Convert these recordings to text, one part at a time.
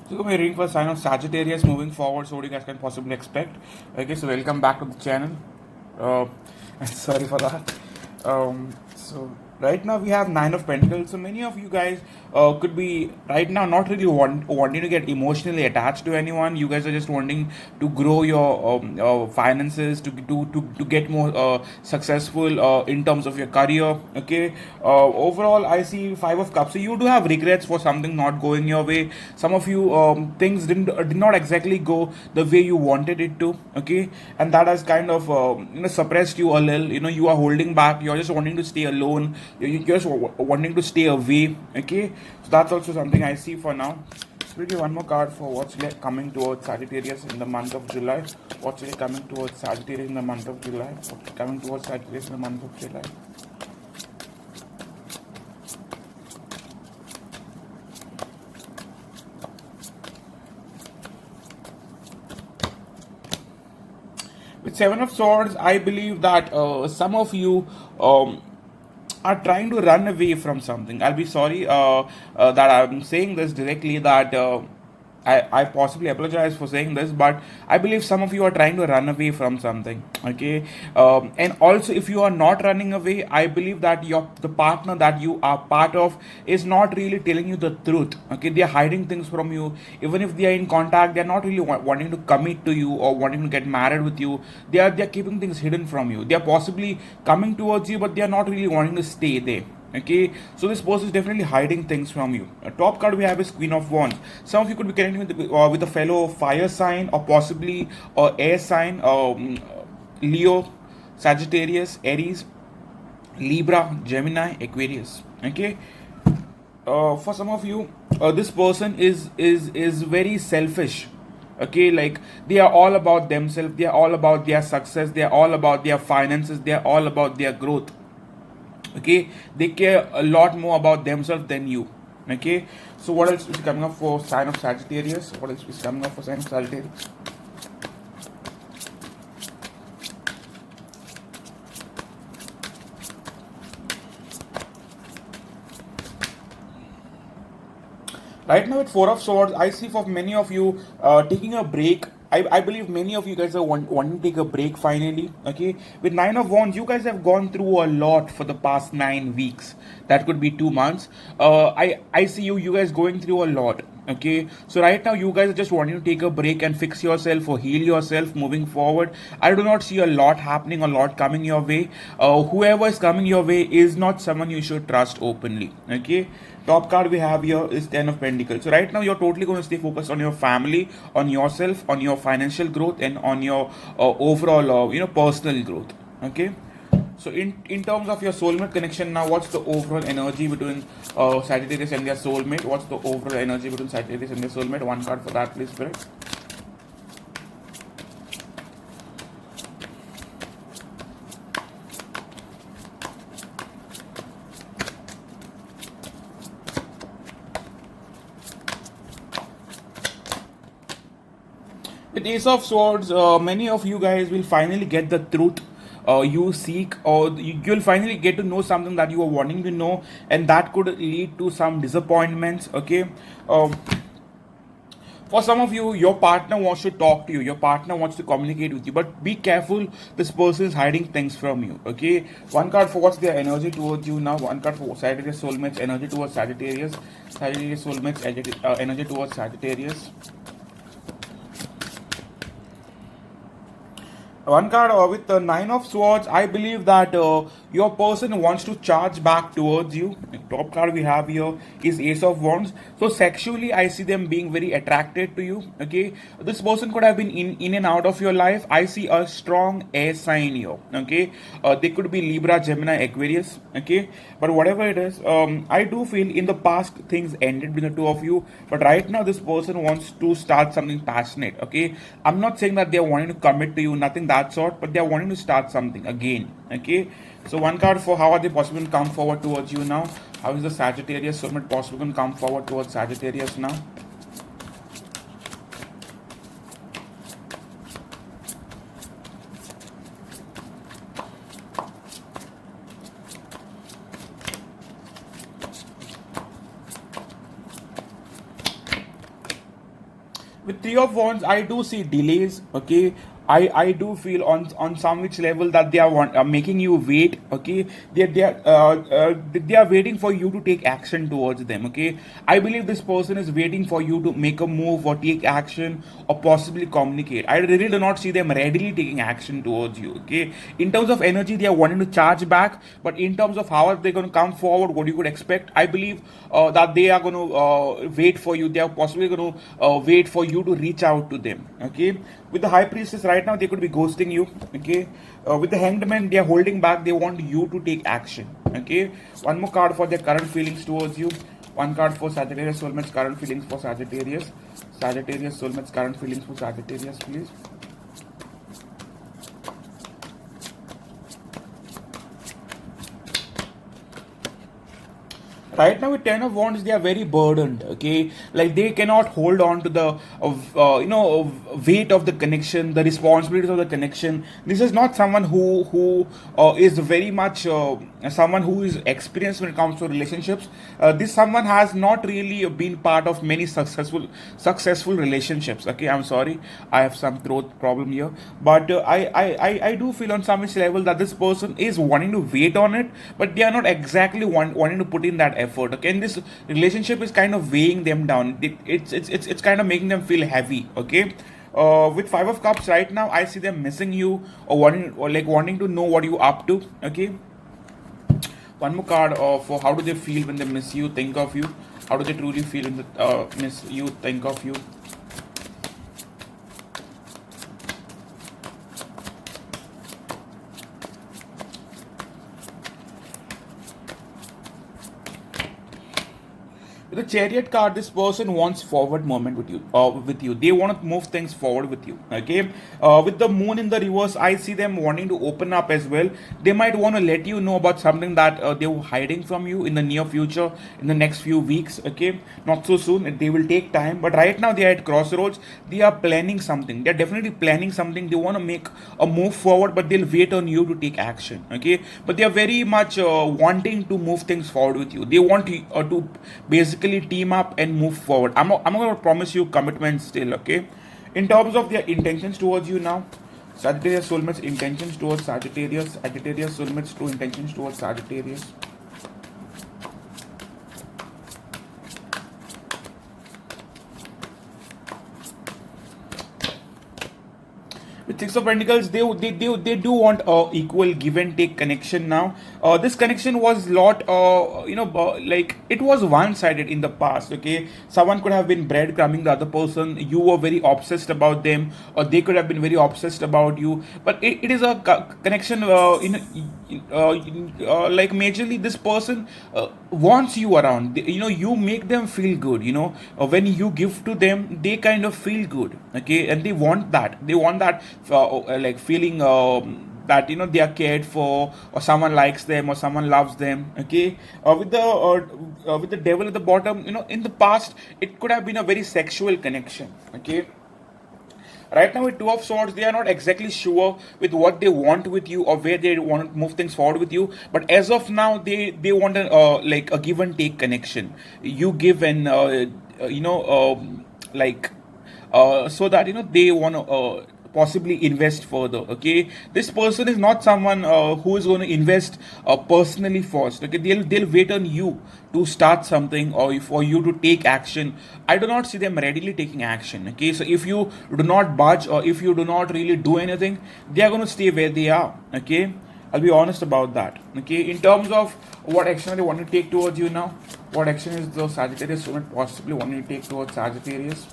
So my reading for sign of Sagittarius moving forward, so what you guys can possibly expect. Okay, so welcome back to the channel. Uh, sorry for that. So right now we have Nine of Pentacles. So many of you guys could be right now not really wanting to get emotionally attached to anyone. You guys are just wanting to grow your finances, to get more successful in terms of your career. Okay. Overall, I see Five of Cups. So you do have regrets for something not going your way. Some of you things did not exactly go the way you wanted it to. Okay, and that has kind of suppressed you a little. You are holding back. You're just wanting to stay alone. You're just wanting to stay away. Okay, so that's also something I see for now. We'll give one more card for what's coming towards Sagittarius in the month of July. What's really coming towards Sagittarius in the month of July? What's coming towards Sagittarius in the month of July? With Seven of Swords, I believe that some of you are trying to run away from something. I'll be sorry that I'm saying this directly, that I possibly apologize for saying this, but I believe some of you are trying to run away from something. Okay, and also if you are not running away, I believe that the partner that you are part of is not really telling you the truth. Okay, they are hiding things from you. Even if they are in contact, they are not really wanting to commit to you or wanting to get married with you. They are keeping things hidden from you. They are possibly coming towards you, but they are not really wanting to stay there. Okay, so this person is definitely hiding things from you. A top card we have is Queen of Wands. Some of you could be connecting with a fellow fire sign, or possibly air sign, Leo, Sagittarius, Aries, Libra, Gemini, Aquarius. Okay, for some of you, this person is very selfish. Okay, like they are all about themselves. They are all about their success. They are all about their finances. They are all about their growth. Okay, they care a lot more about themselves than you. Okay, so what else is coming up for sign of Sagittarius? What else is coming up for sign of Sagittarius? Right now, with Four of Swords, I see for many of you taking a break. I believe many of you guys are wanting to take a break finally. Okay, with Nine of Wands, you guys have gone through a lot for the past 9 weeks. That could be 2 months. I see you guys going through a lot. Okay, so right now you guys are just wanting to take a break and fix yourself or heal yourself moving forward. I do not see a lot happening, a lot coming your way. Whoever is coming your way is not someone you should trust openly. Okay, top card we have here is Ten of Pentacles. So right now you're totally going to stay focused on your family, on yourself, on your financial growth, and on your overall personal growth. Okay, so in terms of your soulmate connection now, what's the overall energy between Sagittarius and their soulmate? What's the overall energy between Sagittarius and their soulmate? One card for that, please, Spirit. With Ace of Swords, many of you guys will finally get the truth you seek, or you'll finally get to know something that you are wanting to know, and that could lead to some disappointments. Okay. For some of you, your partner wants to talk to you, your partner wants to communicate with you, but be careful, this person is hiding things from you. Okay, one card for what's their energy towards you now, one card for Sagittarius soulmates energy towards Sagittarius, Sagittarius soulmates energy towards Sagittarius. One card with the Nine of Swords, I believe that your person wants to charge back towards you. The top card we have here is Ace of Wands. So sexually, I see them being very attracted to you. Okay, this person could have been in and out of your life. I see a strong air sign here. Okay, they could be Libra, Gemini, Aquarius. Okay, but whatever it is, I do feel in the past things ended between the two of you, but right now this person wants to start something passionate. Okay, I'm not saying that they're wanting to commit to you, nothing that sort, but they're wanting to start something again. Okay, so one card for how are they possible to come forward towards you now? How is the Sagittarius soulmate possible to come forward towards Sagittarius now? With three of wands, I do see delays. Okay, I do feel on some which level that they are making you wait. Okay, they are waiting for you to take action towards them. Okay, I believe this person is waiting for you to make a move or take action or possibly communicate. I really do not see them readily taking action towards you. Okay, in terms of energy, they are wanting to charge back, but in terms of how are they going to come forward, what you could expect, I believe that they are going to wait for you. They are possibly going to wait for you to reach out to them. Okay, with the high priestess right now, they could be ghosting you. Okay, with the hanged man, they are holding back. They want you to take action. Okay, one more card for their current feelings towards you. One card for Sagittarius soulmates, current feelings for Sagittarius. Sagittarius soulmates, current feelings for Sagittarius, please. Right now with ten of wands, they are very burdened. Okay, like they cannot hold on to the weight of the connection, the responsibilities of the connection. This is not someone who is very much someone who is experienced when it comes to relationships. This someone has not really been part of many successful relationships. Okay, I'm sorry, I have some throat problem here, but I do feel on some level that this person is wanting to wait on it, but they are not exactly wanting to put in that effort. Okay, and this relationship is kind of weighing them down. It's kind of making them feel heavy. Okay, with five of cups right now, I see them missing you or wanting to know what you up to. Okay, one more card for how do they feel when they miss you, think of you. How do they truly feel when they miss you, think of you? With the chariot card, this person wants forward movement with you. They want to move things forward with you. Okay. With the moon in the reverse, I see them wanting to open up as well. They might want to let you know about something that they were hiding from you in the near future, in the next few weeks. Okay, not so soon. They will take time, but right now they are at crossroads. They are planning something. They are definitely planning something. They want to make a move forward, but they'll wait on you to take action. Okay, but they are very much wanting to move things forward with you. They want to basically team up and move forward. I'm not going to promise you commitment still. Okay, in terms of their intentions towards you now, Sagittarius soulmates intentions towards Sagittarius soulmates true intentions towards Sagittarius. With Six of Pentacles, they do want equal give and take connection now. This connection was lot, like it was one sided in the past. Okay, someone could have been breadcrumbing the other person. You were very obsessed about them, or they could have been very obsessed about you. But it is a connection. Like majorly, this person wants you around. You make them feel good. When you give to them, they kind of feel good. Okay, and they want that. They want that like feeling that they are cared for, or someone likes them, or someone loves them. Okay, with the devil at the bottom, in the past it could have been a very sexual connection. Okay, right now with two of swords, they are not exactly sure with what they want with you or where they want to move things forward with you, but as of now they want like a give and take connection. You give and like so that they want to possibly invest further. Okay, this person is not someone who is going to invest personally first. Okay, they'll wait on you to start something or for you to take action. I do not see them readily taking action. Okay, so if you do not budge or if you do not really do anything, they are going to stay where they are. Okay, I'll be honest about that. Okay, in terms of what action they want to take towards you now, what action is the Sagittarius student possibly wanting to take towards Sagittarius?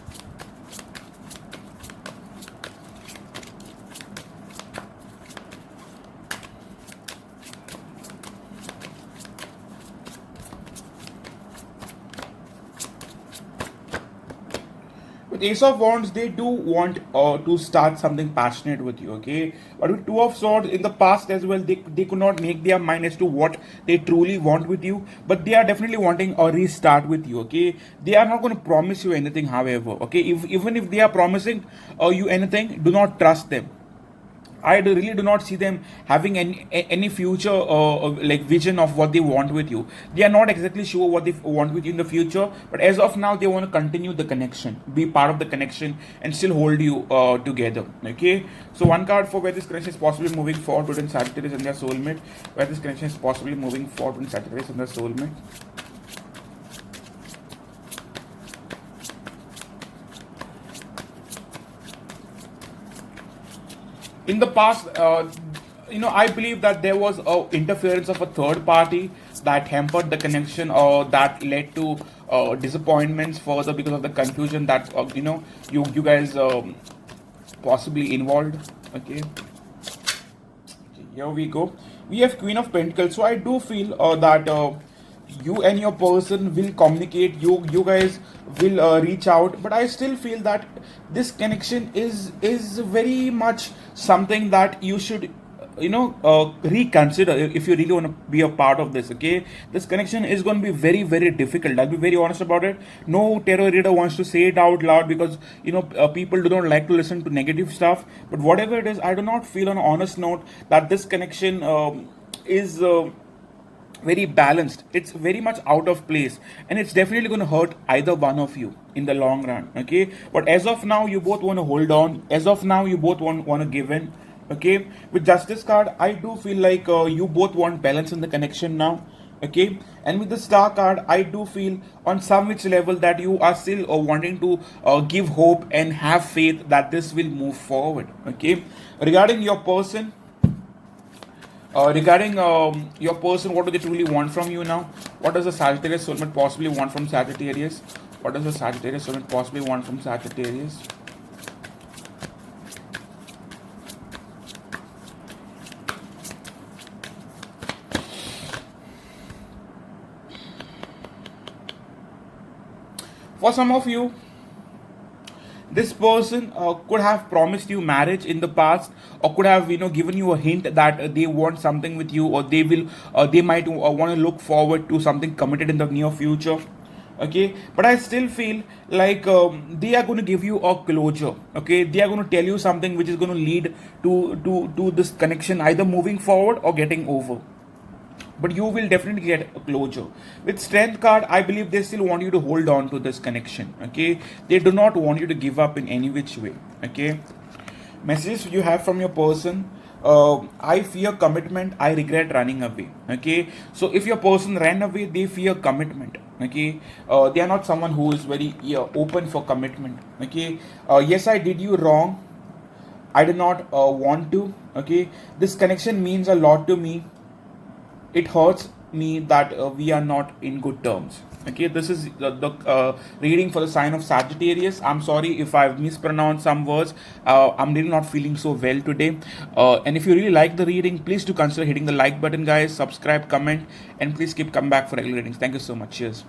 With Ace of Wands, they do want to start something passionate with you. Okay, but with Two of Swords, in the past as well, they could not make their mind as to what they truly want with you, but they are definitely wanting a restart with you. Okay, they are not going to promise you anything, however. Okay, even if they are promising you anything, do not trust them. really do not see them having any future like vision of what they want with you. They are not exactly sure what they want with you in the future, but as of now, they want to continue the connection, be part of the connection, and still hold you together. Okay, so one card for where this connection is possibly moving forward between Sagittarius and their soulmate, where this connection is possibly moving forward between Sagittarius and their soulmate. In the past, I believe that there was interference of a third party that hampered the connection, or that led to disappointments further because of the confusion that you guys possibly involved. Okay. Here we go. We have Queen of Pentacles. So I do feel that you and your person will communicate. You guys will reach out, but I still feel that this connection is very much something that you should reconsider if you really want to be a part of this. Okay, this connection is going to be very, very difficult. I'll be very honest about it. No tarot reader wants to say it out loud because people do not like to listen to negative stuff, but whatever it is, I do not feel on an honest note that this connection is very balanced. It's very much out of place, and it's definitely going to hurt either one of you in the long run. Okay, but as of now, you both want to hold on. As of now, you both want to give in. Okay, with Justice card, I do feel like you both want balance in the connection now. Okay, and with the Star card, I do feel on some which level that you are still wanting to give hope and have faith that this will move forward. Okay, regarding your person, what do they truly want from you now? What does the Sagittarius soulmate possibly want from Sagittarius? What does the Sagittarius soulmate possibly want from Sagittarius? For some of you, this person could have promised you marriage in the past, or could have given you a hint that they want something with you, or they might want to look forward to something committed in the near future. Okay, but I still feel like they are going to give you a closure. Okay, they are going to tell you something which is going to lead to this connection either moving forward or getting over, but you will definitely get a closure. With Strength card, I believe they still want you to hold on to this connection. Okay, they do not want you to give up in any which way. Okay, messages you have from your person: I fear commitment, I regret running away. Okay, so if your person ran away, they fear commitment. Okay, they are not someone who is very open for commitment. Okay, yes, I did you wrong, I did not want to. Okay, this connection means a lot to me. It hurts me that we are not in good terms. Okay, this is the reading for the sign of Sagittarius. I'm sorry if I've mispronounced some words. I'm really not feeling so well today. And if you really like the reading, please do consider hitting the like button, guys. Subscribe, comment, and please keep coming back for regular readings. Thank you so much. Cheers.